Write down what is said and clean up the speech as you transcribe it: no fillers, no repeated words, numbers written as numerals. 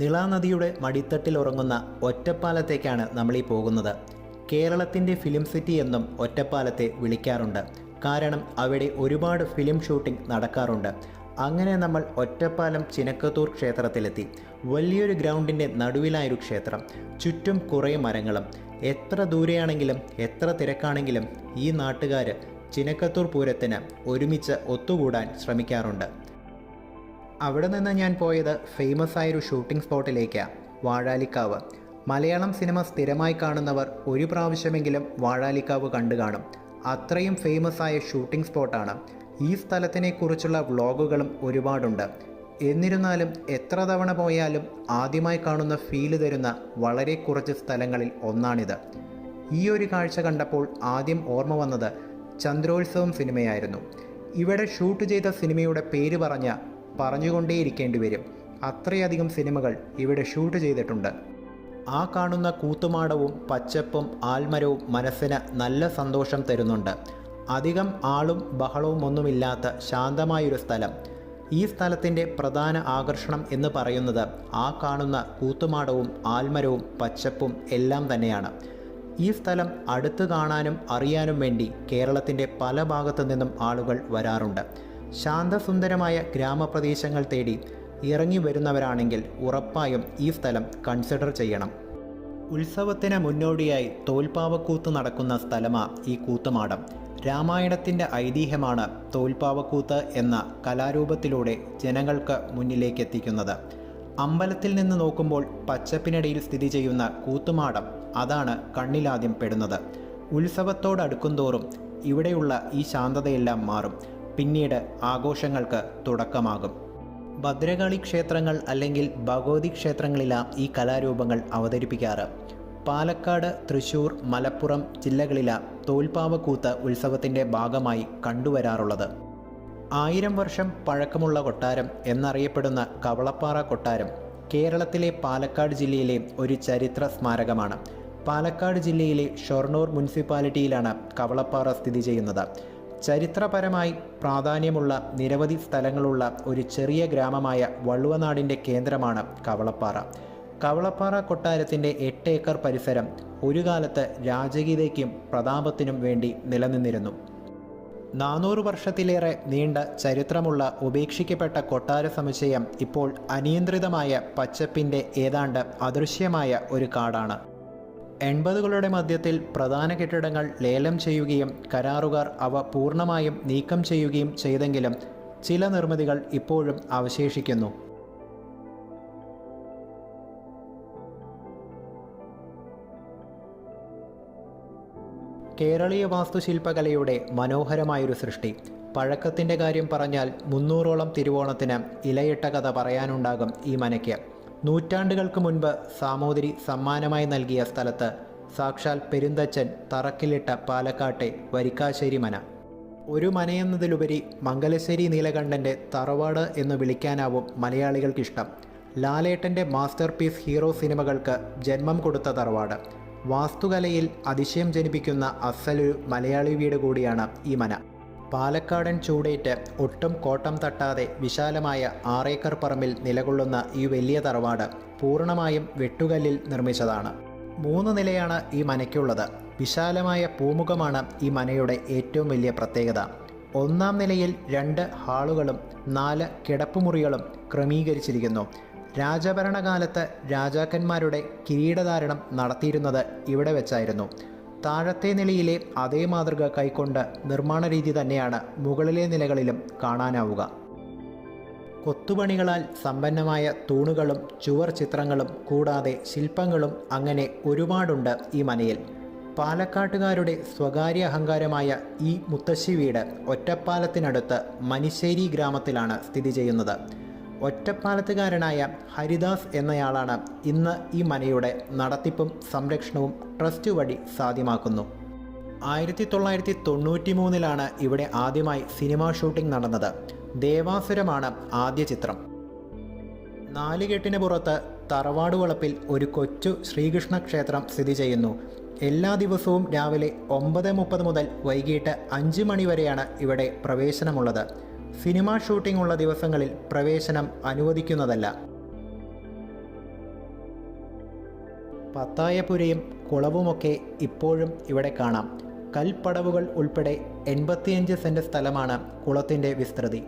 നിളാനദിയുടെ മടിത്തട്ടിൽ ഉറങ്ങുന്ന ഒറ്റപ്പാലത്തേക്കാണ് നമ്മളീ പോകുന്നത്. കേരളത്തിൻ്റെ ഫിലിം സിറ്റി എന്നും ഒറ്റപ്പാലത്തെ വിളിക്കാറുണ്ട്. കാരണം അവിടെ ഒരുപാട് ഫിലിം ഷൂട്ടിംഗ് നടക്കാറുണ്ട്. അങ്ങനെ നമ്മൾ ഒറ്റപ്പാലം ചിനക്കത്തൂർ ക്ഷേത്രത്തിലെത്തി. വലിയൊരു ഗ്രൗണ്ടിൻ്റെ നടുവിലായൊരു ക്ഷേത്രം, ചുറ്റും കുറേ മരങ്ങളും. എത്ര ദൂരെയാണെങ്കിലും എത്ര തിരക്കാണെങ്കിലും ഈ നാട്ടുകാർ ചിനക്കത്തൂർ പൂരത്തിന് ഒരുമിച്ച് ഒത്തുകൂടാൻ ശ്രമിക്കാറുണ്ട്. അവിടെ നിന്ന് ഞാൻ പോയത് ഫേമസ് ആയൊരു ഷൂട്ടിംഗ് സ്പോട്ടിലേക്കാണ്, വാഴാലിക്കാവ്. മലയാളം സിനിമ സ്ഥിരമായി കാണുന്നവർ ഒരു പ്രാവശ്യമെങ്കിലും വാഴാലിക്കാവ് കണ്ടു കാണും. അത്രയും ഫേമസ് ആയ ഷൂട്ടിംഗ് സ്പോട്ടാണ്. ഈ സ്ഥലത്തിനെക്കുറിച്ചുള്ള വ്ളോഗുകളും ഒരുപാടുണ്ട്. എന്നിരുന്നാലും എത്ര തവണ പോയാലും ആദ്യമായി കാണുന്ന ഫീല് തരുന്ന വളരെ കുറച്ച് സ്ഥലങ്ങളിൽ ഒന്നാണിത്. ഈ ഒരു കാഴ്ച കണ്ടപ്പോൾ ആദ്യം ഓർമ്മ വന്നത് ചന്ദ്രോത്സവം സിനിമയായിരുന്നു. ഇവിടെ ഷൂട്ട് ചെയ്ത സിനിമയുടെ പേര് പറഞ്ഞുകൊണ്ടേയിരിക്കേണ്ടി വരും. അത്രയധികം സിനിമകൾ ഇവിടെ ഷൂട്ട് ചെയ്തിട്ടുണ്ട്. ആ കാണുന്ന കൂത്തുമാടവും പച്ചപ്പും ആൽമരവും മനസ്സിന് നല്ല സന്തോഷം തരുന്നുണ്ട്. അധികം ആളും ബഹളവും ഒന്നുമില്ലാത്ത ശാന്തമായൊരു സ്ഥലം. ഈ സ്ഥലത്തിൻ്റെ പ്രധാന ആകർഷണം എന്ന് പറയുന്നത് ആ കാണുന്ന കൂത്തുമാടവും ആൽമരവും പച്ചപ്പും എല്ലാം തന്നെയാണ്. ഈ സ്ഥലം അടുത്ത് കാണാനും അറിയാനും വേണ്ടി കേരളത്തിൻ്റെ പല ഭാഗത്തു നിന്നും ആളുകൾ വരാറുണ്ട്. ശാന്തസുന്ദരമായ ഗ്രാമപ്രദേശങ്ങൾ തേടി ഇറങ്ങി വരുന്നവരാണെങ്കിൽ ഉറപ്പായും ഈ സ്ഥലം കൺസിഡർ ചെയ്യണം. ഉത്സവത്തിന് മുന്നോടിയായി തോൽപ്പാവക്കൂത്ത് നടക്കുന്ന സ്ഥലമാണ് ഈ കൂത്തുമാടം. രാമായണത്തിൻ്റെ ഐതിഹ്യമാണ് തോൽപ്പാവക്കൂത്ത് എന്ന കലാരൂപത്തിലൂടെ ജനങ്ങൾക്ക് മുന്നിലേക്ക് എത്തിക്കുന്നത്. അമ്പലത്തിൽ നിന്ന് നോക്കുമ്പോൾ പച്ചപ്പിനിടയിൽ സ്ഥിതി ചെയ്യുന്ന കൂത്തുമാടം അതാണ് കണ്ണിലാദ്യം പെടുന്നത്. ഉത്സവത്തോടടുക്കുന്തോറും ഇവിടെയുള്ള ഈ ശാന്തതയെല്ലാം മാറും. പിന്നീട് ആഘോഷങ്ങൾക്ക് തുടക്കമാകും. ഭദ്രകാളി ക്ഷേത്രങ്ങൾ അല്ലെങ്കിൽ ഭഗവതി ക്ഷേത്രങ്ങളിലാണ് ഈ കലാരൂപങ്ങൾ അവതരിപ്പിക്കാറ്. പാലക്കാട്, തൃശ്ശൂർ, മലപ്പുറം ജില്ലകളിലാണ് തോൽപ്പാവക്കൂത്ത് ഉത്സവത്തിൻ്റെ ഭാഗമായി കണ്ടുവരാറുള്ളത്. 1000 വർഷം പഴക്കമുള്ള കൊട്ടാരം എന്നറിയപ്പെടുന്ന കവളപ്പാറ കൊട്ടാരം കേരളത്തിലെ പാലക്കാട് ജില്ലയിലെ ഒരു ചരിത്ര സ്മാരകമാണ്. പാലക്കാട് ജില്ലയിലെ ഷൊർണൂർ മുനിസിപ്പാലിറ്റിയിലാണ് കവളപ്പാറ സ്ഥിതി ചെയ്യുന്നത്. ചരിത്രപരമായി പ്രാധാന്യമുള്ള നിരവധി സ്ഥലങ്ങളുള്ള ഒരു ചെറിയ ഗ്രാമമായ വള്ളുവനാടിൻ്റെ കേന്ദ്രമാണ് കവളപ്പാറ. കവളപ്പാറ കൊട്ടാരത്തിൻ്റെ 8 ഏക്കർ പരിസരം ഒരു കാലത്ത് രാജകീയതയ്ക്കും പ്രതാപത്തിനും വേണ്ടി നിലനിന്നിരുന്നു. 400 വർഷത്തിലേറെ നീണ്ട ചരിത്രമുള്ള ഉപേക്ഷിക്കപ്പെട്ട കൊട്ടാര സമുച്ചയം ഇപ്പോൾ അനിയന്ത്രിതമായ പച്ചപ്പിൻ്റെ ഏതാണ്ട് അദൃശ്യമായ ഒരു കാടാണ്. 80കളുടെ മധ്യത്തിൽ പ്രധാന കെട്ടിടങ്ങൾ ലേലം ചെയ്യുകയും കരാറുകാർ അവ പൂർണ്ണമായും നീക്കം ചെയ്യുകയും ചെയ്തെങ്കിലും ചില നിർമ്മിതികൾ ഇപ്പോഴും അവശേഷിക്കുന്നു. കേരളീയ വാസ്തുശില്പകലയുടെ മനോഹരമായൊരു സൃഷ്ടി. പഴക്കത്തിൻ്റെ കാര്യം പറഞ്ഞാൽ 300ഓളം തിരുവോണത്തിന് ഇലയിട്ട കഥ പറയാനുണ്ടാകും ഈ മനയ്ക്ക്. നൂറ്റാണ്ടുകൾക്ക് മുൻപ് സാമൂതിരി സമ്മാനമായി നൽകിയ സ്ഥലത്ത് സാക്ഷാൽ പെരുന്തച്ചൻ തറക്കിലിട്ട പാലക്കാട്ടെ വരിക്കാശ്ശേരി മന. ഒരു മനയെന്നതിലുപരി മംഗലശ്ശേരി നീലകണ്ഠൻ്റെ തറവാട് എന്ന് വിളിക്കാനാവും മലയാളികൾക്കിഷ്ടം. ലാലേട്ടൻ്റെ മാസ്റ്റർ പീസ് ഹീറോ സിനിമകൾക്ക് ജന്മം കൊടുത്ത തറവാട്. വാസ്തുകലയിൽ അതിശയം ജനിപ്പിക്കുന്ന അസലൊരു മലയാളി വീട് കൂടിയാണ് ഈ മന. പാലക്കാടൻ ചൂടേറ്റ് ഒട്ടും കോട്ടം തട്ടാതെ വിശാലമായ 6 ഏക്കർ പറമ്പിൽ നിലകൊള്ളുന്ന ഈ വലിയ തറവാട് പൂർണ്ണമായും വെട്ടുകല്ലിൽ നിർമ്മിച്ചതാണ്. 3 നിലയാണ് ഈ മനയ്ക്കുള്ളത്. വിശാലമായ പൂമുഖമാണ് ഈ മനയുടെ ഏറ്റവും വലിയ പ്രത്യേകത. 1-ാം നിലയിൽ 2 ഹാളുകളും 4 കിടപ്പുമുറികളും ക്രമീകരിച്ചിരിക്കുന്നു. രാജഭരണകാലത്ത് രാജാക്കന്മാരുടെ കിരീടധാരണം നടത്തിയിരുന്നത് ഇവിടെ വെച്ചായിരുന്നു. താഴത്തെ നിലയിലെ അതേ മാതൃക കൈക്കൊണ്ട് നിർമ്മാണ രീതി തന്നെയാണ് മുകളിലെ നിലകളിലും കാണാനാവുക. കൊത്തുപണികളാൽ സമ്പന്നമായ തൂണുകളും ചുവർ ചിത്രങ്ങളും കൂടാതെ ശില്പങ്ങളും അങ്ങനെ ഒരുപാടുണ്ട് ഈ മനയിൽ. പാലക്കാട്ടുകാരുടെ സ്വകാര്യ അഹങ്കാരമായ ഈ മുത്തശ്ശി വീട് ഒറ്റപ്പാലത്തിനടുത്ത് മനിശ്ശേരി ഗ്രാമത്തിലാണ് സ്ഥിതി ചെയ്യുന്നത്. ഒറ്റപ്പാലത്തുകാരനായ ഹരിദാസ് എന്നയാളാണ് ഇന്ന് ഈ മനയുടെ നടത്തിപ്പും സംരക്ഷണവും ട്രസ്റ്റ് വഴി സാധ്യമാക്കുന്നു. 1993 ഇവിടെ ആദ്യമായി സിനിമാ ഷൂട്ടിംഗ് നടന്നത്. ദേവാസുരമാണ് ആദ്യ ചിത്രം. 4 കെട്ടിന് പുറത്ത് തറവാട് വളപ്പിൽ ഒരു കൊച്ചു ശ്രീകൃഷ്ണ ക്ഷേത്രം സ്ഥിതി ചെയ്യുന്നു. എല്ലാ ദിവസവും രാവിലെ 9:30 മുതൽ വൈകിട്ട് 5 മണി വരെയാണ് ഇവിടെ പ്രവേശനമുള്ളത്. സിനിമാ ഷൂട്ടിംഗ് ഉള്ള ദിവസങ്ങളിൽ പ്രവേശനം അനുവദിക്കുന്നതല്ല. പത്തായപ്പുരയും കുളവുമൊക്കെ ഇപ്പോഴും ഇവിടെ കാണാം. കൽപ്പടവുകൾ ഉൾപ്പെടെ 85 സെൻറ് സ്ഥലമാണ് കുളത്തിൻ്റെ വിസ്തൃതി.